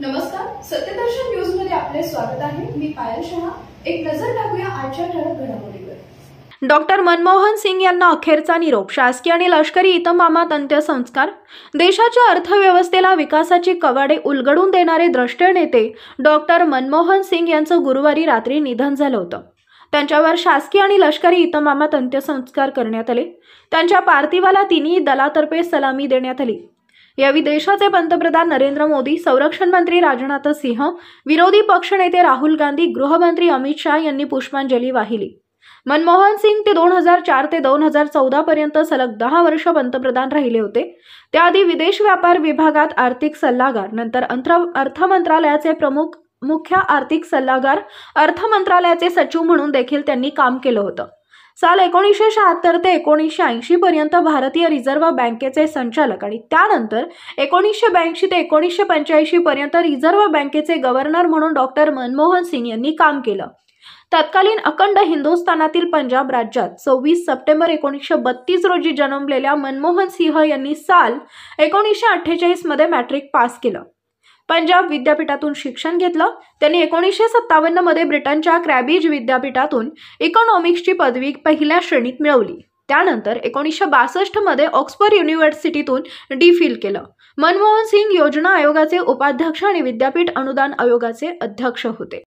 नमस्कार, सत्यदर्शन न्यूज मध्ये आपले स्वागत आहे। मी पायल शहा। एक नजर टाकूया आजच्या ठळक घडामोडीवर। डॉक्टर मनमोहन सिंग यांना अखेरचा निरोप। शासकीय आणि लष्करी इतमामात अंत्यसंस्कार। देशाच्या अर्थव्यवस्थेला विकासाची कवाडे उलगडून देणारे द्रष्टे नेते डॉक्टर मनमोहन सिंग यांचं गुरुवारी रात्री निधन झालं होतं। त्यांच्यावर शासकीय आणि लष्करी इतमामात अंत्यसंस्कार करण्यात आले। त्यांच्या पार्थिवाला तिन्ही दलातर्फे सलामी देण्यात आली। यावेळी देशाचे पंतप्रधान नरेंद्र मोदी, संरक्षण मंत्री राजनाथ सिंह, विरोधी पक्षनेते राहुल गांधी, गृहमंत्री अमित शाह यांनी पुष्पांजली वाहिली। मनमोहन सिंग ते 2004 ते 2014 पर्यंत सलग 10 वर्ष पंतप्रधान राहिले होते। त्याआधी विदेश व्यापार विभागात आर्थिक सल्लागार, नंतर अर्थ मंत्रालयाचे मुख्य आर्थिक सल्लागार, अर्थ मंत्रालयाचे सचिव म्हणून देखील त्यांनी काम केलं होतं। साल 1976 ते 1980 पर्यंत भारतीय रिझर्व्ह बँकेचे संचालक आणि त्यानंतर 1982 ते 1985 पर्यंत रिझर्व्ह बँकेचे गव्हर्नर म्हणून डॉक्टर मनमोहन सिंग यांनी काम केलं। तत्कालीन अखंड हिंदुस्थानातील पंजाब राज्यात 26 सप्टेंबर 1932 रोजी जन्मलेल्या मनमोहन सिंह यांनी साल 1948 मध्ये मॅट्रिक पास केलं। पंजाब विद्यापीठातून शिक्षण घेतलं। त्यांनी 1957 मध्ये ब्रिटनच्या क्रॅबिज विद्यापीठातून इकॉनॉमिक्सची पदवी पहिल्या श्रेणीत मिळवली। त्यानंतर 1962 मध्ये ऑक्सफर्ड युनिव्हर्सिटीतून डी.फिल केलं। मनमोहन सिंग योजना आयोगाचे उपाध्यक्ष आणि विद्यापीठ अनुदान आयोगाचे अध्यक्ष होते।